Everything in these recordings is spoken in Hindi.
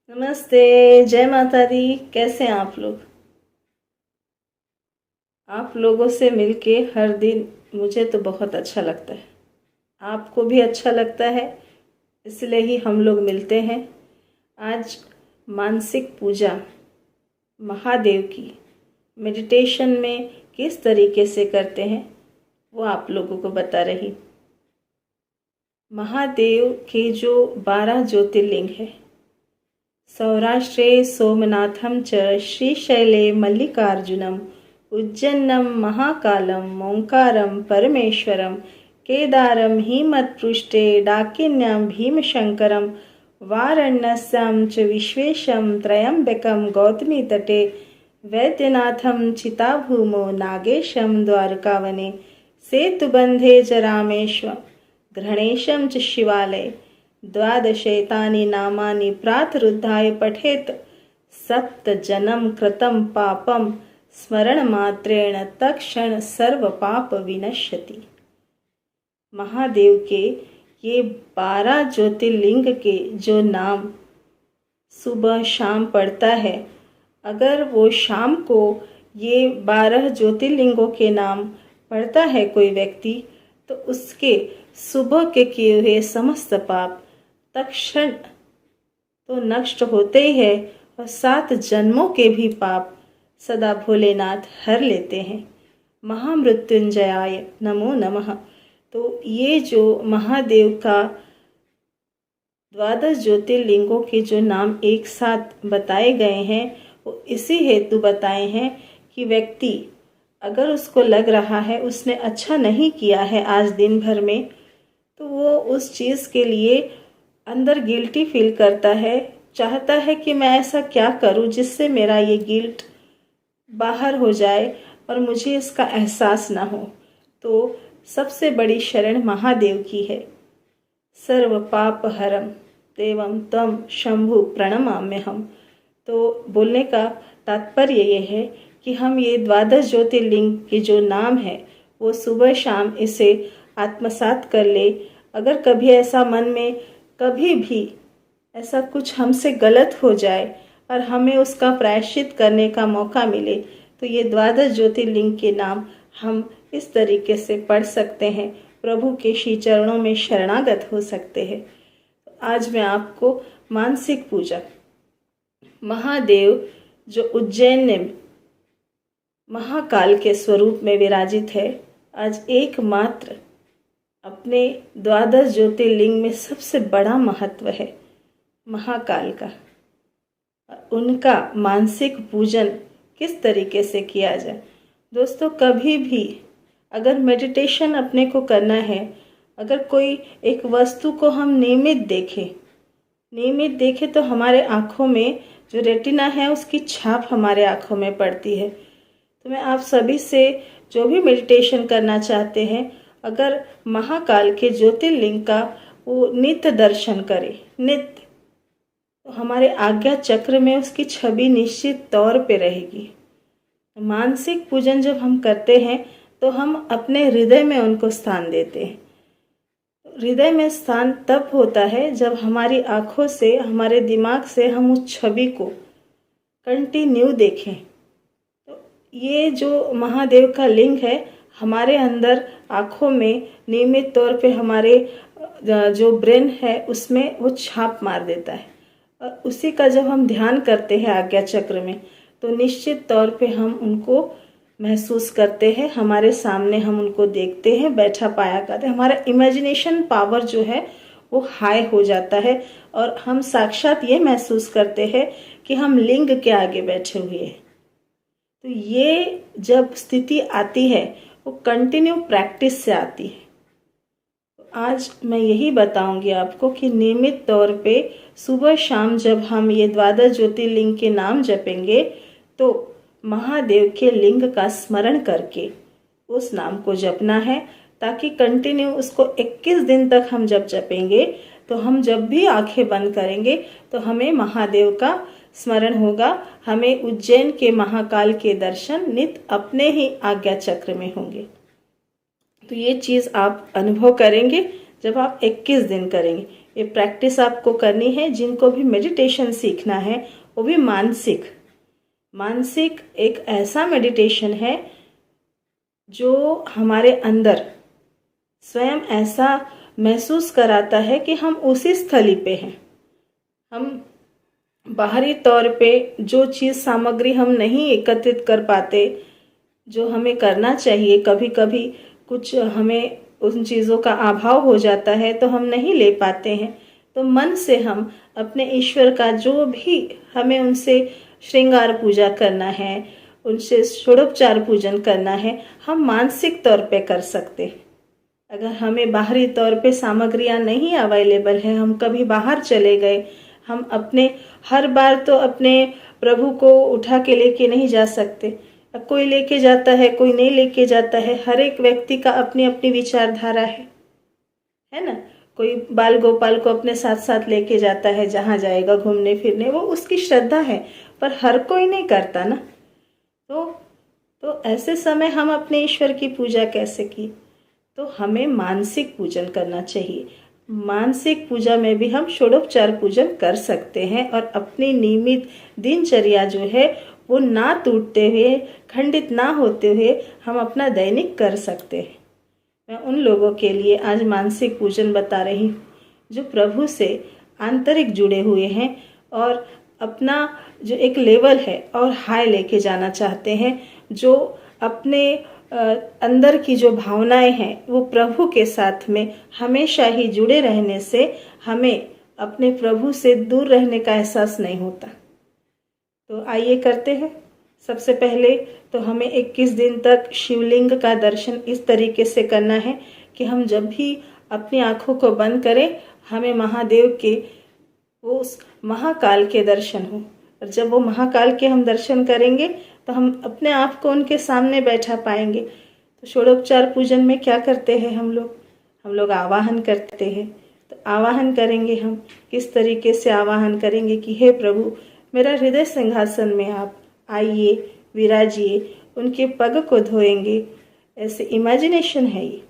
नमस्ते। जय माता दी। कैसे हैं आप लोग? आप लोगों से मिलके हर दिन मुझे तो बहुत अच्छा लगता है। आपको भी अच्छा लगता है, इसलिए ही हम लोग मिलते हैं। आज मानसिक पूजा महादेव की मेडिटेशन में किस तरीके से करते हैं वो आप लोगों को बता रही। महादेव के जो 12 ज्योतिर्लिंग है, सौराष्ट्रे सोमनाथम च श्रीशैले मल्लिकार्जुनम उज्जन्नम महाकालम ओंकारम परमेश्वरम केदारम हिमत्पृष्ठे डाकिन्याम भीमशंकरम वाराणस्यां च विश्वेशम त्रयंबकम गौतमी तटे वैद्यनाथम चिताभूमो नागेशम द्वारकावने सेतुबंधे च रामेश्वरम घृणेशं च शिवालये द्वादशैतानि नामानि प्रातरुद्धाय पठेत् सप्तजन्म कृतं पापं स्मरणमात्रेण तत्क्षण सर्वपाप विनश्यति। महादेव के ये 12 ज्योतिर्लिंग के जो नाम सुबह शाम पढ़ता है, अगर वो शाम को ये 12 ज्योतिर्लिंगों के नाम पढ़ता है कोई व्यक्ति, तो उसके सुबह के किए हुए समस्त पाप तत्क्षण तो नष्ट होते ही है और 7 जन्मों के भी पाप सदा भोलेनाथ हर लेते हैं। महामृत्युंजयाय नमो नमः। तो ये जो महादेव का 12 ज्योतिर्लिंगों के जो नाम एक साथ बताए गए हैं, वो इसी हेतु बताए हैं कि व्यक्ति अगर उसको लग रहा है उसने अच्छा नहीं किया है आज दिन भर में, तो वो उस चीज़ के लिए अंदर गिल्टी फील करता है, चाहता है कि मैं ऐसा क्या करूं जिससे मेरा ये गिल्ट बाहर हो जाए और मुझे इसका एहसास ना हो। तो सबसे बड़ी शरण महादेव की है। सर्व पाप हरम देवम तम शंभु प्रणमाम्यहम। तो बोलने का तात्पर्य ये है कि हम ये 12 ज्योतिर्लिंग के जो नाम है वो सुबह शाम इसे आत्मसात कर ले। अगर कभी ऐसा मन में कभी भी ऐसा कुछ हमसे गलत हो जाए और हमें उसका प्रायश्चित करने का मौका मिले, तो ये 12 ज्योतिर्लिंग के नाम हम इस तरीके से पढ़ सकते हैं, प्रभु के श्री चरणों में शरणागत हो सकते हैं। आज मैं आपको मानसिक पूजा महादेव जो उज्जैन में महाकाल के स्वरूप में विराजित है, आज एकमात्र अपने 12 ज्योतिर्लिंग में सबसे बड़ा महत्व है महाकाल का। उनका मानसिक पूजन किस तरीके से किया जाए। दोस्तों, कभी भी अगर मेडिटेशन अपने को करना है, अगर कोई एक वस्तु को हम नियमित देखें तो हमारे आँखों में जो रेटिना है उसकी छाप हमारे आँखों में पड़ती है। तो मैं आप सभी से जो भी मेडिटेशन करना चाहते हैं, अगर महाकाल के ज्योतिर्लिंग का वो नित्य दर्शन करें, नित्य, तो हमारे आज्ञा चक्र में उसकी छवि निश्चित तौर पे रहेगी। मानसिक पूजन जब हम करते हैं तो हम अपने हृदय में उनको स्थान देते हैं। हृदय में स्थान तब होता है जब हमारी आँखों से, हमारे दिमाग से हम उस छवि को कंटिन्यू देखें। तो ये जो महादेव का लिंग है, हमारे अंदर आँखों में नियमित तौर पे हमारे जो ब्रेन है उसमें वो छाप मार देता है, और उसी का जब हम ध्यान करते हैं आज्ञा चक्र में, तो निश्चित तौर पे हम उनको महसूस करते हैं, हमारे सामने हम उनको देखते हैं, बैठा पाया करते हैं। हमारा इमेजिनेशन पावर जो है वो हाई हो जाता है और हम साक्षात ये महसूस करते हैं कि हम लिंग के आगे बैठे हुए हैं। तो ये जब स्थिति आती है वो कंटिन्यू प्रैक्टिस से आती है। तो आज मैं यही बताऊंगी आपको कि नियमित तौर पे सुबह शाम जब हम ये 12 ज्योतिर्लिंग के नाम जपेंगे, तो महादेव के लिंग का स्मरण करके उस नाम को जपना है, ताकि कंटिन्यू उसको 21 दिन तक हम जब जपेंगे तो हम जब भी आंखें बंद करेंगे तो हमें महादेव का स्मरण होगा, हमें उज्जैन के महाकाल के दर्शन नित अपने ही आज्ञा चक्र में होंगे। तो ये चीज़ आप अनुभव करेंगे जब आप 21 दिन करेंगे। ये प्रैक्टिस आपको करनी है। जिनको भी मेडिटेशन सीखना है वो भी मानसिक एक ऐसा मेडिटेशन है जो हमारे अंदर स्वयं ऐसा महसूस कराता है कि हम उसी स्थली पे हैं। हम बाहरी तौर पे जो चीज़ सामग्री हम नहीं एकत्रित कर पाते, जो हमें करना चाहिए, कभी कभी कुछ हमें उन चीज़ों का अभाव हो जाता है तो हम नहीं ले पाते हैं। तो मन से हम अपने ईश्वर का जो भी हमें उनसे श्रृंगार पूजा करना है, उनसे षोडोपचार पूजन करना है, हम मानसिक तौर पे कर सकते हैं। अगर हमें बाहरी तौर पे सामग्रियां नहीं अवेलेबल है, हम कभी बाहर चले गए, हम अपने हर बार तो अपने प्रभु को उठा के लेके नहीं जा सकते। अब कोई लेके जाता है, कोई नहीं लेके जाता है। हर एक व्यक्ति का अपनी अपनी विचारधारा है ना। कोई बाल गोपाल को अपने साथ साथ लेके जाता है, जहाँ जाएगा घूमने फिरने, वो उसकी श्रद्धा है, पर हर कोई नहीं करता ना। तो ऐसे समय हम अपने ईश्वर की पूजा कैसे की? तो हमें मानसिक पूजन करना चाहिए। मानसिक पूजा में भी हम षोडोपचार पूजन कर सकते हैं और अपनी नियमित दिनचर्या जो है वो ना टूटते हुए, खंडित ना होते हुए हम अपना दैनिक कर सकते हैं। मैं उन लोगों के लिए आज मानसिक पूजन बता रही हूँ जो प्रभु से आंतरिक जुड़े हुए हैं और अपना जो एक लेवल है और हाई लेके जाना चाहते हैं, जो अपने अंदर की जो भावनाएं हैं वो प्रभु के साथ में हमेशा ही जुड़े रहने से हमें अपने प्रभु से दूर रहने का एहसास नहीं होता। तो आइए करते हैं। सबसे पहले तो हमें 21 दिन तक शिवलिंग का दर्शन इस तरीके से करना है कि हम जब भी अपनी आँखों को बंद करें, हमें महादेव के वो उस महाकाल के दर्शन हो। और जब वो महाकाल के हम दर्शन करेंगे तो हम अपने आप को उनके सामने बैठा पाएंगे। तो षोडोपचार पूजन में क्या करते हैं हम लोग आवाहन करते हैं। तो आवाहन करेंगे हम, किस तरीके से आवाहन करेंगे कि हे प्रभु, मेरा हृदय सिंहासन में आप आइए, विराजिए, उनके पग को धोएंगे। ऐसे इमेजिनेशन है ये।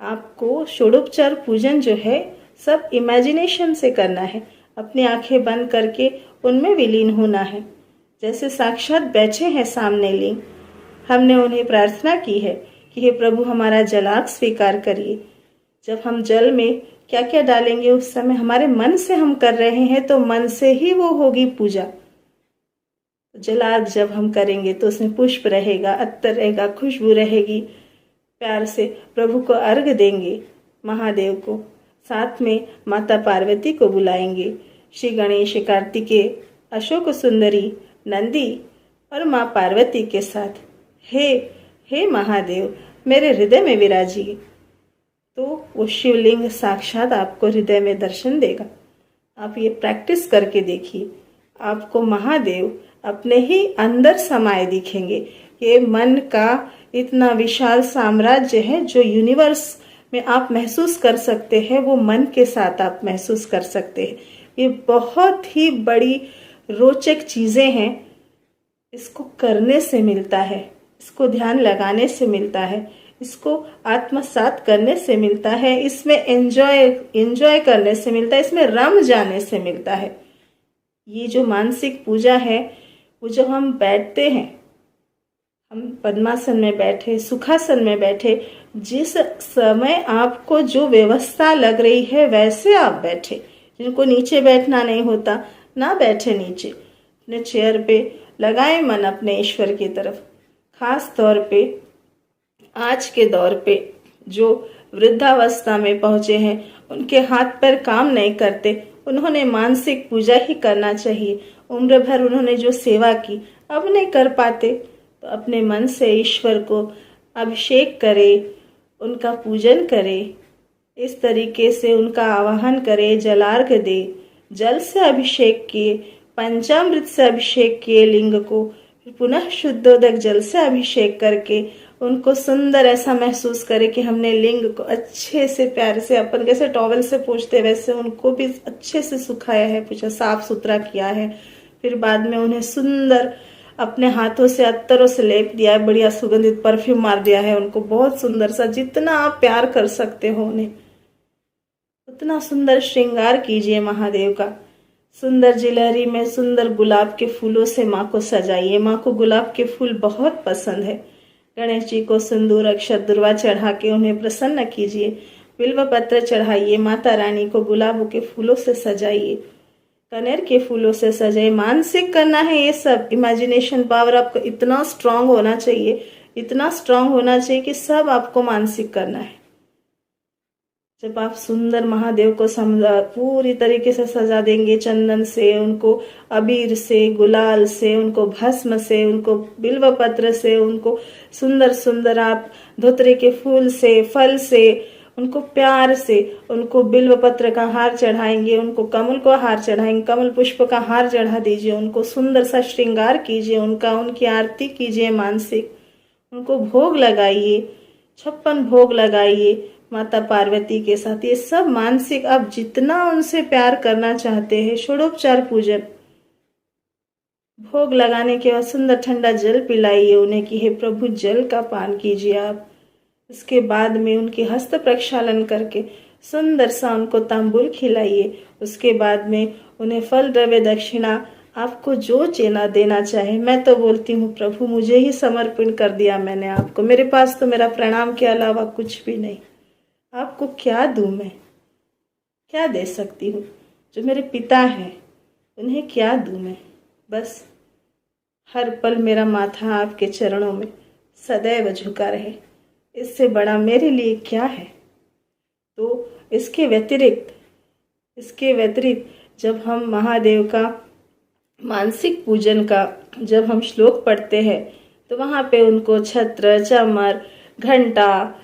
आपको षोडोपचार पूजन जो है सब इमेजिनेशन से करना है। अपनी आंखें बंद करके उनमें विलीन होना है, जैसे साक्षात बैठे हैं सामने लिंग। हमने उन्हें प्रार्थना की है कि हे प्रभु, हमारा जलाग स्वीकार करिए। जब हम जल में क्या क्या डालेंगे उस समय हमारे मन से हम कर रहे हैं, तो मन से ही वो होगी पूजा। जलाग जब हम करेंगे तो उसमें पुष्प रहेगा, अत्तर रहेगा, खुशबू रहेगी। प्यार से प्रभु को अर्घ देंगे, महादेव को। साथ में माता पार्वती को बुलाएंगे, श्री गणेश, कार्तिकेय, अशोक सुंदरी, नंदी और माँ पार्वती के साथ हे महादेव, मेरे हृदय में विराजिए। तो वो शिवलिंग साक्षात आपको हृदय में दर्शन देगा। आप ये प्रैक्टिस करके देखिए, आपको महादेव अपने ही अंदर समाये दिखेंगे। ये मन का इतना विशाल साम्राज्य है जो यूनिवर्स में आप महसूस कर सकते हैं, वो मन के साथ आप महसूस कर सकते हैं। ये बहुत ही बड़ी रोचक चीजें हैं। इसको करने से मिलता है, इसको ध्यान लगाने से मिलता है, इसको आत्मसात करने से मिलता है, इसमें एंजॉय करने से मिलता है, इसमें रम जाने से मिलता है। ये जो मानसिक पूजा है, वो जब हम बैठते हैं, हम पद्मासन में बैठे, सुखासन में बैठे, जिस समय आपको जो व्यवस्था लग रही है वैसे आप बैठे। जिनको नीचे बैठना नहीं होता ना बैठे नीचे, अपने चेयर पे लगाए मन अपने ईश्वर की तरफ। खास तौर पे आज के दौर पे जो वृद्धावस्था में पहुंचे हैं, उनके हाथ पैर काम नहीं करते, उन्होंने मानसिक पूजा ही करना चाहिए। उम्र भर उन्होंने जो सेवा की अब नहीं कर पाते, तो अपने मन से ईश्वर को अभिषेक करे, उनका पूजन करे, इस तरीके से उनका आवाहन करे, जलार्घ दे, जल से अभिषेक किए, पंचामृत से अभिषेक किए लिंग को, पुनः शुद्धोदक जल से अभिषेक करके उनको सुंदर ऐसा महसूस करे कि हमने लिंग को अच्छे से प्यार से, अपन कैसे टॉवल से पोंछते वैसे उनको भी अच्छे से सुखाया है, पूछा साफ सुथरा किया है। फिर बाद में उन्हें सुंदर अपने हाथों से अत्तरों से लेप दिया है, बढ़िया सुगंधित परफ्यूम मार दिया है उनको, बहुत सुंदर सा, जितना आप प्यार कर सकते हो उन्हें। उतना सुंदर श्रृंगार कीजिए महादेव का। सुंदर जिलहरी में सुंदर गुलाब के फूलों से माँ को सजाइए। माँ को गुलाब के फूल बहुत पसंद है। गणेश जी को सिंदूर अक्षत दुर्वा चढ़ा के उन्हें प्रसन्न कीजिए। बिल्व पत्र चढ़ाइए। माता रानी को गुलाब के फूलों से सजाइए, कनेर के फूलों से सजाइए। मानसिक करना है ये सब। इमेजिनेशन पावर आपको इतना स्ट्रांग होना चाहिए, इतना स्ट्रांग होना चाहिए कि सब आपको मानसिक करना है। जब आप सुंदर महादेव को पूरी तरीके से सजा देंगे, चंदन से, उनको अबीर से, गुलाल से, उनको भस्म से, उनको बिल्व पत्र से, उनको सुंदर सुंदर आप धोतरे के फूल से, फल से, उनको प्यार से, उनको बिल्व पत्र का हार चढ़ाएंगे, उनको कमल को हार चढ़ाएंगे, कमल पुष्प का हार चढ़ा दीजिए, उनको सुंदर सा श्रृंगार कीजिए, उनकी आरती कीजिए मानसिक, उनको भोग लगाइए, 56 भोग लगाइए माता पार्वती के साथ। ये सब मानसिक आप जितना उनसे प्यार करना चाहते हैं। षोडोपचार पूजन, भोग लगाने के बाद सुंदर ठंडा जल पिलाइए उन्हें कि हे प्रभु जल का पान कीजिए आप। इसके बाद में उनके हस्त प्रक्षालन करके सुंदर सा उनको तांबुल खिलाइए। उसके बाद में उन्हें फल द्रव्य दक्षिणा आपको जो चेना देना चाहे। मैं तो बोलती हूँ प्रभु मुझे ही समर्पण कर दिया मैंने आपको। मेरे पास तो मेरा प्रणाम के अलावा कुछ भी नहीं। आपको क्या दूं मैं, क्या दे सकती हूँ? जो मेरे पिता हैं उन्हें क्या दूं मैं? बस हर पल मेरा माथा आपके चरणों में सदैव झुका रहे। इससे बड़ा मेरे लिए क्या है? तो इसके व्यतिरिक्त जब हम महादेव का मानसिक पूजन का जब हम श्लोक पढ़ते हैं तो वहाँ पे उनको छत्र, चमर, घंटा,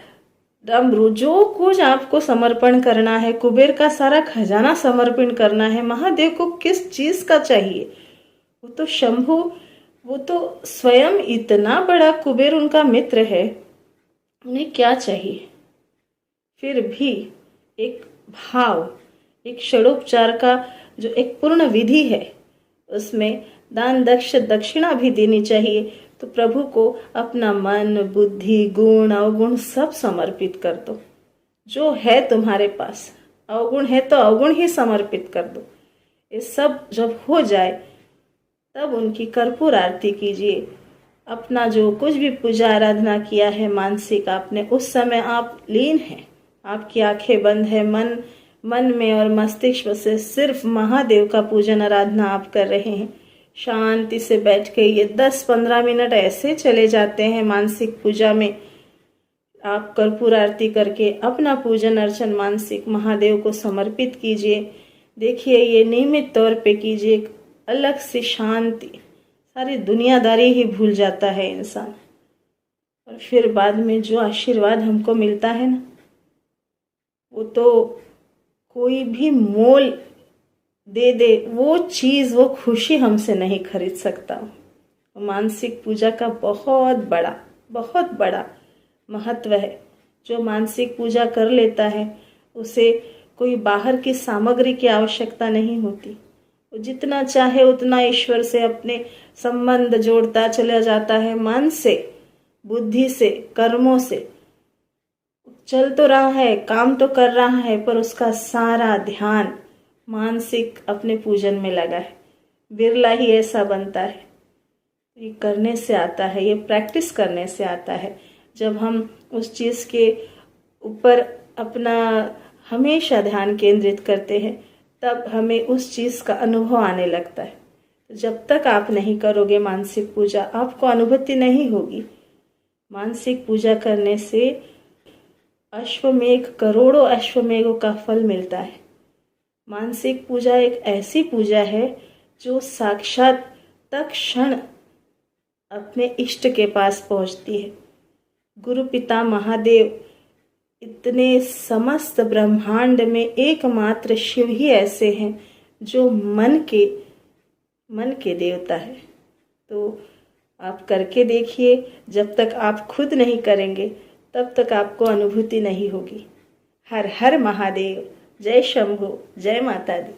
डमरू, जो कुछ आपको समर्पण करना है, कुबेर का सारा खजाना समर्पण करना है। महादेव को किस चीज का चाहिए? वो तो शंभु, वो तो स्वयं इतना बड़ा कुबेर उनका मित्र है, उन्हें क्या चाहिए? फिर भी एक भाव, एक षडोपचार का जो एक पूर्ण विधि है, उसमें दान दक्षिणा भी देनी चाहिए। तो प्रभु को अपना मन, बुद्धि, गुण, अवगुण सब समर्पित कर दो। जो है तुम्हारे पास, अवगुण है तो अवगुण ही समर्पित कर दो। ये सब जब हो जाए तब उनकी कर्पूर आरती कीजिए। अपना जो कुछ भी पूजा आराधना किया है मानसिक आपने, उस समय आप लीन हैं, आपकी आंखें बंद है, मन में और मस्तिष्क से सिर्फ महादेव का पूजन आराधना आप कर रहे हैं। शांति से बैठ के ये 10-15 मिनट ऐसे चले जाते हैं मानसिक पूजा में। आप कर्पूर आरती करके अपना पूजन अर्चन मानसिक महादेव को समर्पित कीजिए। देखिए ये नियमित तौर पे कीजिए, अलग सी शांति, सारी दुनियादारी ही भूल जाता है इंसान। और फिर बाद में जो आशीर्वाद हमको मिलता है ना, वो तो कोई भी मोल दे वो चीज, वो खुशी हमसे नहीं खरीद सकता। मानसिक पूजा का बहुत बड़ा महत्व है। जो मानसिक पूजा कर लेता है उसे कोई बाहर की सामग्री की आवश्यकता नहीं होती। वो जितना चाहे उतना ईश्वर से अपने संबंध जोड़ता चला जाता है। मन से, बुद्धि से, कर्मों से चल तो रहा है, काम तो कर रहा है, पर उसका सारा ध्यान मानसिक अपने पूजन में लगा है। बिरला ही ऐसा बनता है। ये करने से आता है, ये प्रैक्टिस करने से आता है। जब हम उस चीज़ के ऊपर अपना हमेशा ध्यान केंद्रित करते हैं तब हमें उस चीज़ का अनुभव आने लगता है। जब तक आप नहीं करोगे मानसिक पूजा, आपको अनुभूति नहीं होगी। मानसिक पूजा करने से अश्वमेघ, करोड़ों अश्वमेघों का फल मिलता है। मानसिक पूजा एक ऐसी पूजा है जो साक्षात तत्क्षण अपने इष्ट के पास पहुंचती है। गुरु पिता महादेव इतने समस्त ब्रह्मांड में एकमात्र शिव ही ऐसे हैं जो मन के देवता है। तो आप करके देखिए। जब तक आप खुद नहीं करेंगे तब तक आपको अनुभूति नहीं होगी। हर हर महादेव। जय शंभु, जय माता दी।